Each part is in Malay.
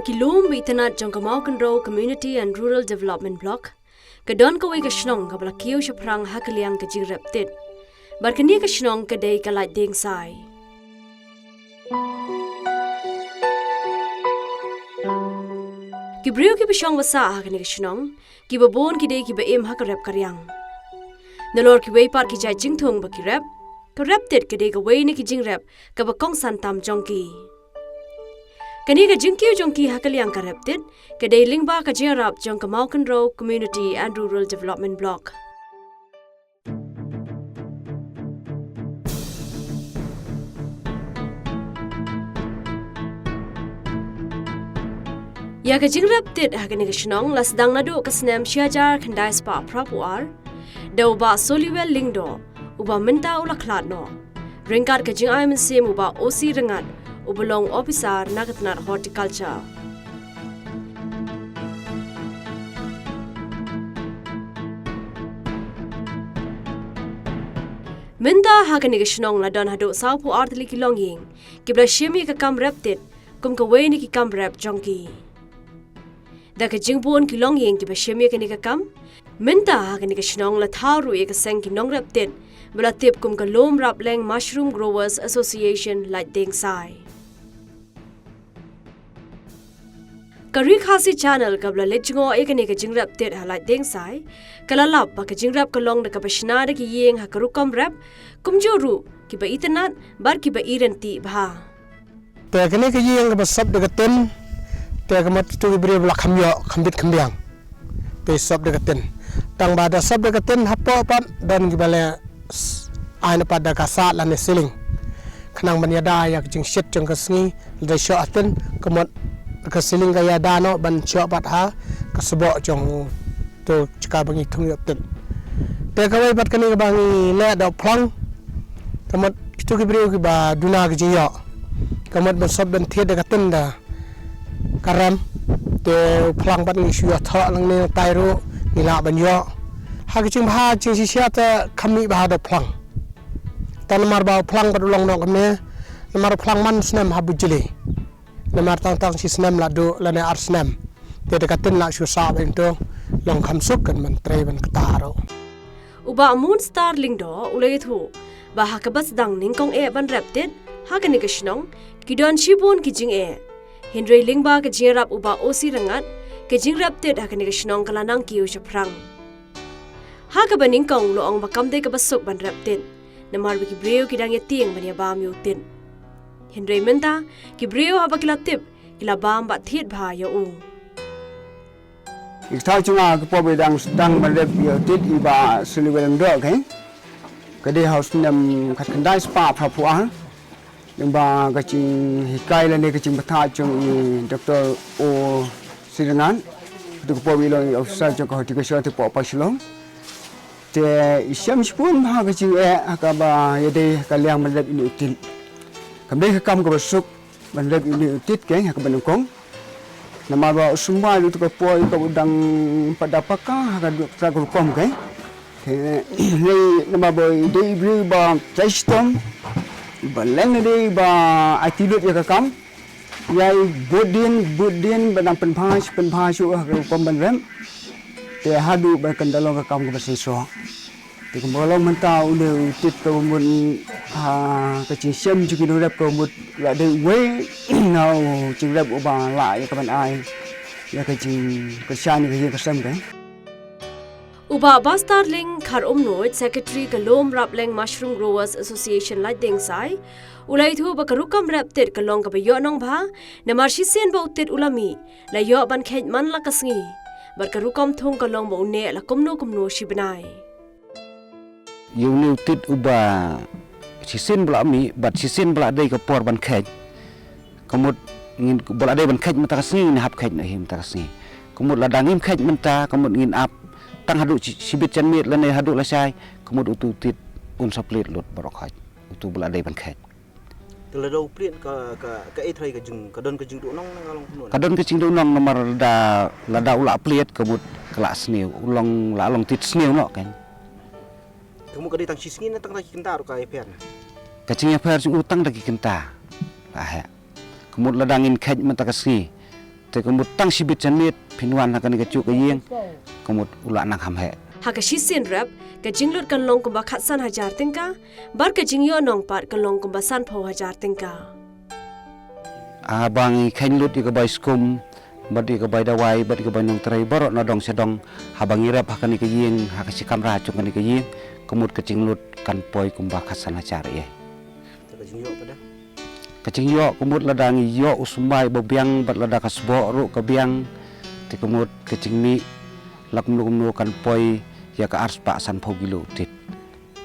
Hakilum bitanat jong Kamau Row Community and Rural Development Block. Kadon ka wei ka shnong ka bala kiyo siya prang hakaliang ka jing reptit. Bar kani ka shnong ka day ka light ding sai. Kibriyo ki bishong wasa ha kani ka shnong, ki babon ki day ki ba im ha ka rep karyang. Nalor ki wei par ki jai jing thong ba ki rep, ka reptit ka day ka wei ni ki jing rep ka ba kong san tam jong ki. Kani ka jingkiw jongki hakaliang ka reptit, ka day lingba ka jirap jong Kamau Row Community and Rural Development Block. Ya ka jing reptit hakani ka shnong las dang nadu ka snem shiajar khandai spa prapuar, da uba soliwel lingdo, uba minta ula klat no. Ringkat ka jing ayman sim uba osi rengat, ubulong officer nagatnat horticulture. Minda hakani ka shnong la don hado saupu artli ki longying, kibla shimi ka kam reptit, kum ka weni ki kam rep jonki. Da ka jingbon ki longying kibla shimi ka ni ka kam, minda hakani ka shnong la tharu e ka seng ki nong reptit, bala tip kum ka lom rap leng Mushroom Growers Association light ding sai. Kari khasi channel kabla lejngo ekani ka jingrap tet halai deng sai kalalap ba ka jingrap kalong da ka bashna da ki yeng ha karukam rap kumjoru ki ba itanat bar ki ba iranti bha te kani ka yeng ba sab da ten te ka mat tu bre bla khamyo khambit khambyang te sab da ten tang ba da sab da ten hapo pat dan ki bale aina pa da ka sa la ne siling khanang mania da yak jing shit jong ka sngi da sho aten kamot ka siling ka ya dano ban chok pat ha ka sbo jong to chika bangi thung yop ten te ka wai pat kani ka bangi le da phlong kamat tu ki bre ki ba duna ki yo kamat ban sob ban the da ka ten da karam te phlong pat ni shu tha lang ne tai ro ni la ban yo ha ki chung ba chung si sia ta khami ba da phlong tan mar ba phlong ba long no ka me mar phlong man snem ha bujili namar tang si snem la do la ne ar snem te de katen la shu sa ben to long kham suk kan man tre ban kataro uba moon star lingdo ulai thu ba hakabas dang ning kong e ban reptit hakani ka shnong kidon shibon ki jing e hindre lingba ka jirap uba osi rangat ke jing reptit hakani ka shnong kala nang ki u prang hakaban ning kong lo ong bakam de ka basuk ban reptit namar bi ki breu ki dang ye tieng ban ya ba mi utin Henry Minta, ki brio haba kila tip, kila bam ba thiet bha ya u. Ikthau chunga ka pobe dang bandep yo tit iba suliweleng do kai. Kade house nam khat khandai spa phapua. Ding ba ka ching hikai la ne ka ching batha chung i Dr. O Sirangan. Tu ka pobe lo officer chung ka horticulture te po pa shilong. Te isyam spun ha ka ching e ka ba yede ka liang bandep ini util. Kami kam ka basuk bandep ini utit ke ha ka banukong nama ba sumba itu ka poi ka udang padapaka ha ka travel kom ke ni nama boy dei bri ba tastom ba leng dei ba atilut ya ka kam yai budin banang penphai su ha ka kom ban rem te hadu ba kandalong ka kam ka basiso te kumbolong menta ule tit ka mun ha ka chi sem chu ki do rep ka mut la de we now chi rep ba la ya ka ban ai ya ka chi ka shani ka sem ka Uba Bastarling khar umnoit secretary ka lom rapleng Mushroom Growers Association lai deng sai ulai thu ba karukam reptit ka long ka ba yo nong bha namar shi sen ba utit ulami la yo ban khet man la kasngi bar karukam thong ka long ba une la komno shi banai yung niutit uba sisin bela mi bat sisin bela day kapor ban kej kamut ngin bela day ban kej mata kasni ni hap kej na him ta kasni kamut ladangim kej menta kamut ngin ap tang hadu sibit chan mit lane hadu la sai kamut ututit un saplit lut barok haj utu bela day ban kej tela do plien ka e thai ka jing kadon ka jing do nong ngalong punun kadon ka jing do nong nomor lada ula pliet kamut kelas sniu ulong la long tit sniu no kan kamu kadi tang sisngin tang lagi kentar ka epen kacingnya per utang lagi kenta ah ya kemud ladangin kaj mata kasni te kemut tang sibit janit pinwan hakan ke cuk ke yeng kemut ulak nak ham he Haka shisin rap ka jinglut kan long kumba khatsan hajar tingka bar ka jingyo nong pat kan long kumba san pho hajar tingka abang khain lut ke bai skum badi ke bai dawai badi ke bai nong trai borok na dong sedong habang irap hakan ke yeng hakasi kamra cuk kan ke yeng kemut ke jinglut kan poi kumba khatsan hajar ye ka jing yo pada kacing yo kemut ladang yo usumbai bebiang bat lada kasbo ru kebiang ti kemut kacing mi lakum kan poi ya ka arspa san phogilo tit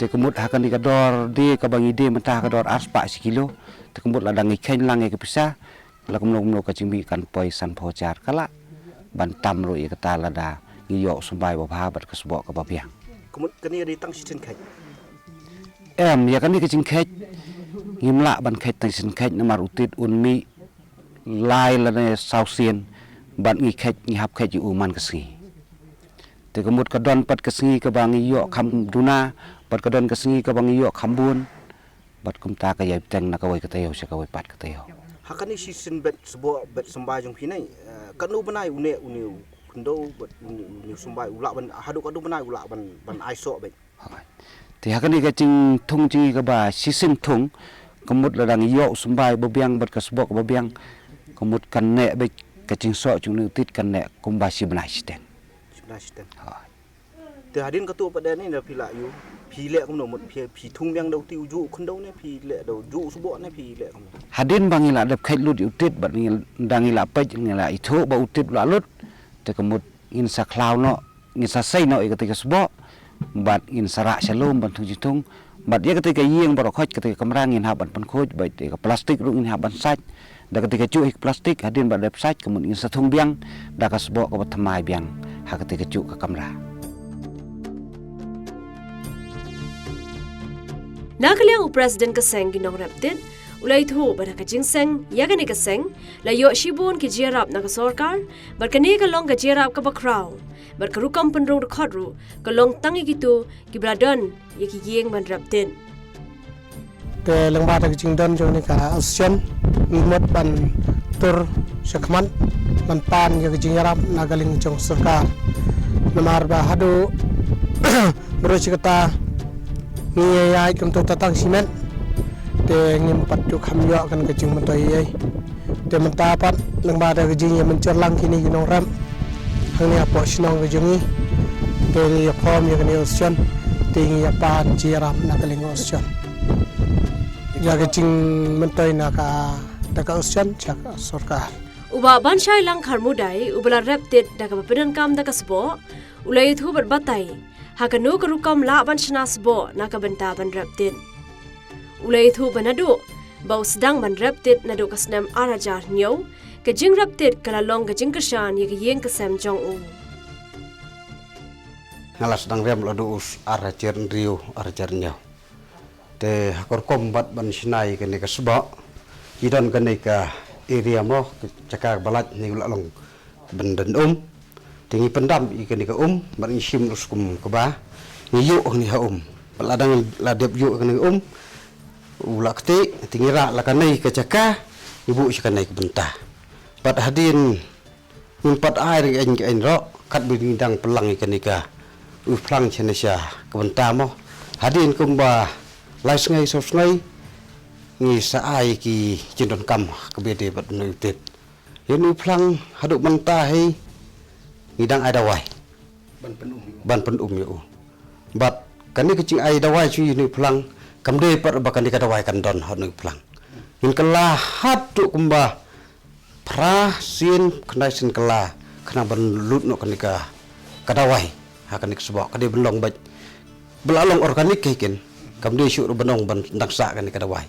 ti kemut hakan di kador di ka bangi de mentah kador arspa sikilo ti kemut ladang ikhain lang ke pisah lakum kacing mi kan poi san phojar kala bantam ru ya kata lada yo usumbai babha bat kasbo ka bebiang kemut kani di tang sisin khai ya kan di kacing khet ngimla ban khet tang sin khet namar utit unmi lai la ne sausien ban ngi khet ngi hap khet u man kasi te kemut ka don pat kasi ka bangi yo kham duna pat ka don kasi ka bangi yo khambun bat kum ta ka yai teng na ka wai ka tayo se ka wai pat ka tayo hakan ni sisin bet sebo bet sembah jong pinai kanu benai une kundo bet une sembah ulak ban hadu kadu benai ulak ban aiso bet thì hakan ni ka ching thung chi ka ba sisin thung kemut ladang yo sumbai bebiang bat ka sebok bebiang kemut kan ne be ka ching so chung nu tit kan ne kumba si benai siten sebelah sitan te hadin katu pada ni dah pila yu pi lek kum no mot pi thung yang dau ti uju kundo ne pi lek dau ju sebo ne pi lek kum hadin bangila dap kait lut utit bat ngil dangila pej ngila itho ba utit la lut te kemut in sa klau no ngin sa sei no ka te ka sebok bat in sarak shalom ban thung jitung bat ya ketika yeng barok khoj ketika kamrang in haban pan khoj bat ke plastik ru in haban saj da ketika cu plastik hadin bat dep saj kemun in sathung biang da ka sebok ka thamai biang ha ketika cu ka kamra Nakaliang president ka seng ginong rapted ulai thu bar ka jingseng yagani ka seng la yo shibon ki jirap na ka sarkar bar ka ne ka long ka jirap ka bakraw bar ka rukam penrong rekhodru ka long tangi gitu ki bradon ye ki yeng ban rapted te lang ba ta jing don jong ni ka asyan mot ban tur sakman ban pan ye jing yarap nagaling jong sarkar namar ba hadu berocikata ni ai kum to tatang simen te ngim pat tu kham yo kan ka jing mentoi ai te menta pat lang ba ta jing ye mencor lang kini ginong ram hang ni apo sinong ka jungi te ya pom ye kan osyan te ngi ya pan ji ram nagaling osyan ya ka jing mentoi na ka ta ka osyan chak sarkar uba banshai lang kharmudai ubala rapted da ka bapedan kam da ka sbo ulai thu bat batai hakanu ka rukam la ban shnas bo na ka benta ban rapted ulai thu banadu bau sedang ban rapted na do ka snam arajar nyo ka jing rapted kala long ka jing kashan ye ka yeng ka sam jong u ngalas dang rem lo dus arajar riu arajar nyo te hakor kombat ban sinai ke ne ka sba idon ke ne ka area mo cakar balat ni ulalong bendan tingi pendam ikan ni ka ban sim uskum ka ba ni yu ni ha baladang la dep yu ka ni ulakte tingi ra la kanai ka caka ibu si kanai ka bentah pat hadin pat air en ro kat bidang pelang ikan ni ka plang chenesha ka bentah mo hadin kumba lai sngai so sngai ni sa ai ki cindon kam ka bede bat nu tit yenu plang haduk bentah hei ngidang ai dawai ban penum yo bat kani kecing ai dawai cui ni plang kamde par bakan di dawai kan don hanu plang in kala hatu kumba pra sin kena sin kala kena ban lut no kanika kadawai hakan nik sebab kade belong bat belalong organik keken kamde syuk benong ban daksa kan kadawai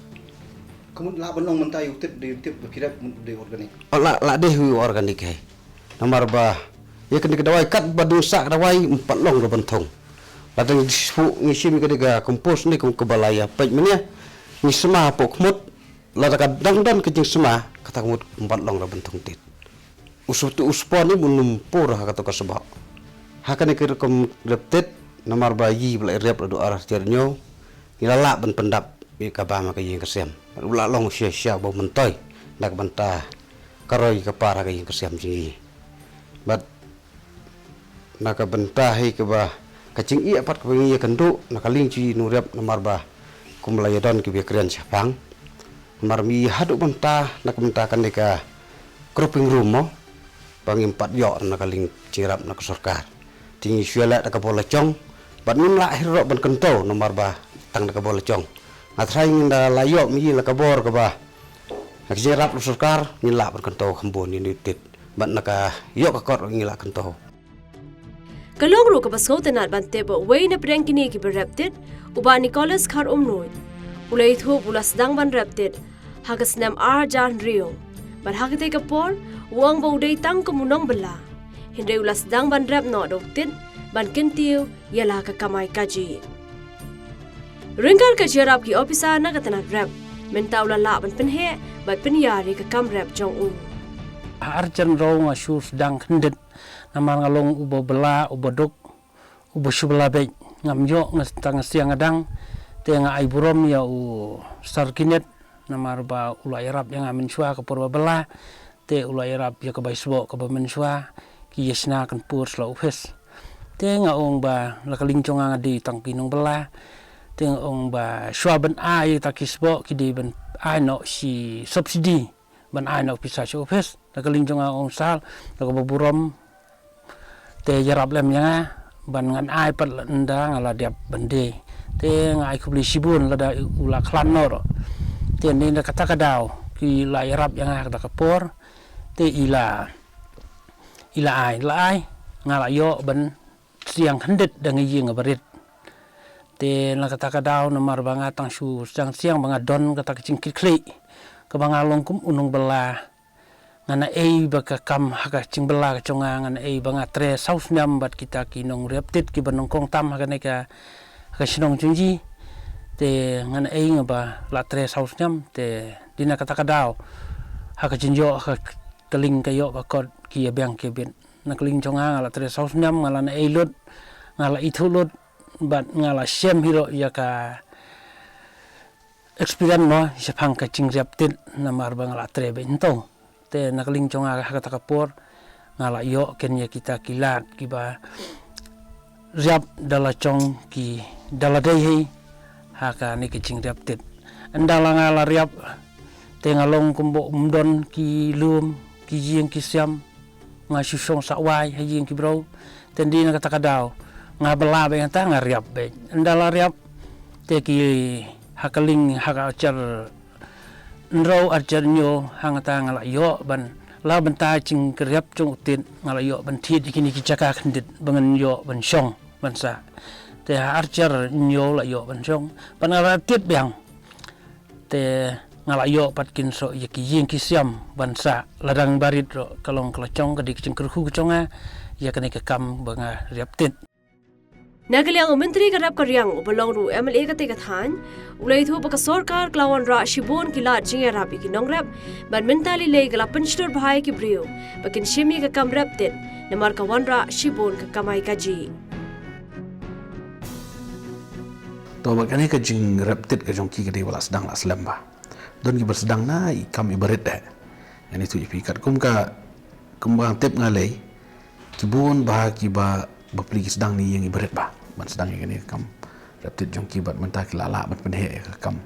kamu la benong mentai utip di utip berkira di organik la deh organik hai nomor ba ya kena kedawai kat badusa kedawai 4 long do bentong ladang dispu ngisim kedega kompos ni kum kebalaya pej menia ni sema pok mut ladang dang kecing sema kata mut 4 long do bentong tit usutu uspon ni menumpur kata ka sebab hakan ke rekom reptet nomor bayi bela rep do arah jernyo ilala ben pendap bi ka ba ma ka yin kesem ula long sia sia bo mentoy nak bantah karoi ka para ka yung kasiam jingi but naka bentahi ke ba kacing iya pat ka bengi kendu nakaling ci nurep namar ba kumlaya don ke bekrian sapang namar mi hadu benta nak bentakan deka cropping room mo bang empat yo nakaling cirap nak sarkar tingi syela nak bola cong bat nun la hiro ban kento namar ba tang nak bola cong atrai nda layo mi la kabor ka ba nak cirap sarkar ni la ban kento khambon ni tit bat naka yo ka kor ngi la kento Kalong ru ka basko tenat bante bo way na preng kini ki beraptit uba Nicholas khar umnoy ulai thu bulas dang ban raptit hagas nam Jan Rio ban hagate ka por uang bo dei tang ko munong bela hindai ulas dang ban rap no doktit ban kentiu yala ka kamai kaji ringkar ka jarap ki ofisa na ka tenat rap menta ulala ban penhe bat penyari ka kam rap jong Arjan raw nga shoes dang kendit namar ngalong ubo bela ubo dok ubo shubla be ngamyo ngastang siang adang te nga ay burom ya u sarkinet namar ba ulai rap yang amin shwa ka porba bela te ulai rap ya ka baisbo ka ba men shwa ki yesna kan pur sla upes te nga ong ba lakaling chonga di tangkinong bela te nga ong ba shwa ban ai takisbo ki di ban ai no si subsidi ban ai no pisa upes lakaling chonga ong sal lakaburom te jarap lem yang ban ngan ai pat nda ngala diap bende te ngai kubli sibun lada ula klan nor te ni da kata kadau ki la jarap yang da kapor te ila ai ngala yo ban siang hendet dang ying barit te la kata kadau namar banga tang su siang banga don kata kicing kikli ke banga longkum unung bela ngana baka kam haka cing bela ka conga ngana banga tre saus nyam bat kita kinong reptit ki banong kong tam haka neka ka sinong junji te ngana ngaba la tre saus nyam te dina kata kadau haka jinjo haka keling kayo bakot ki abang ki ben nakling conga ngala tre saus nyam ngala na lut ngala itulut bat ngala shem hiro ya ka experience no sepang ka cing reptit namar bangala tre bento te nakaling chonga haka takapor ngala yo kenya kita kilat kiba riap dala chong ki dala dei haka ni kicing reptit andala ngala riap te ngalong kumbo umdon ki lum ki jing ki siam nga susong sawai hajing ki bro tendi na katakadaw nga bala be ta nga riap be andala riap te ki hakaling haka char nro arjar nyo hangata ngala yo ban la ban ta ching kriap chung tin ngala yo ban thi dikini ki chaka khandit bangan yo ban song ban sa te arjar nyo la yo ban song ban ngala tit biang te ngala yo pat kin so yaki yin ki siam ban sa ladang barit ro kalong klachong ka dik ching kru chonga ya kane ka kam banga riap tit Nagaliang menteri karap karyang ubalong ru MLA kate kathan ulai thu baka sarkar klawan ra shibon kilat jinga rapi ki nongrap ban mentali le gala penchur bhai ki brio bakin shimi ka kam rap tin namar ka wan ra shibon ka kamai kaji to bakane ka jing rap tit ka jong ki gede wala sedang la selamba don ki bersedang na kam ibarit dah yani tu ipikat kum bang tip ngalai kibun bah ki ba bapli sedang ni yang ibarat bah ban sedang ini kam reptit jongki bat mentah kilala bat penhe kam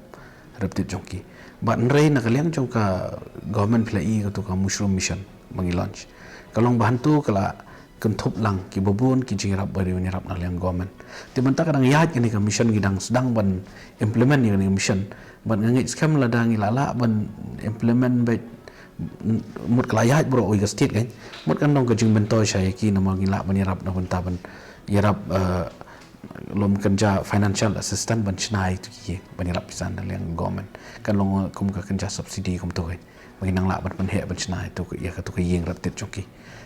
reptit jongki bat nrei nak liang jongka government plai ka mushroom mission bangi launch kalong bahan tu kala kentup lang ki babun ki jingrap bari nyarap na liang government ti mentah kadang yat ini ka mission gidang sedang ban implement ni mission ban ngit scam ladang ilala ban implement bat mut kelayat bro oi state kan mut kan dong kejing bentoi saya ki nama gila menyerap na benta ban yarap lom kerja financial assistant ban chnai tu ki menyerap pisan yang government kan long kum ka kerja subsidi kum tu kan menginang la ban he ban chnai tu ya ka tu yeng raptit choki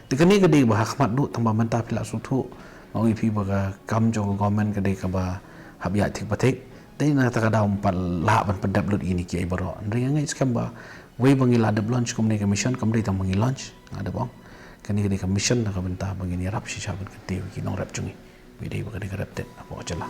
tikani gede bah khmat du tamba menta pila sutu mau ipi ba kam jong government gede ka ba habya thik pathik dai na ta ka daum pal la ban pedap lut ini ki ai baro ndri ngai skam ba way bangi la de launch komne mission komne tam bangi launch ada bang kani kani mission na kabenta bangi ni rap si saban kete ki nong rap chungi bidai bagani rap tet apa aja lah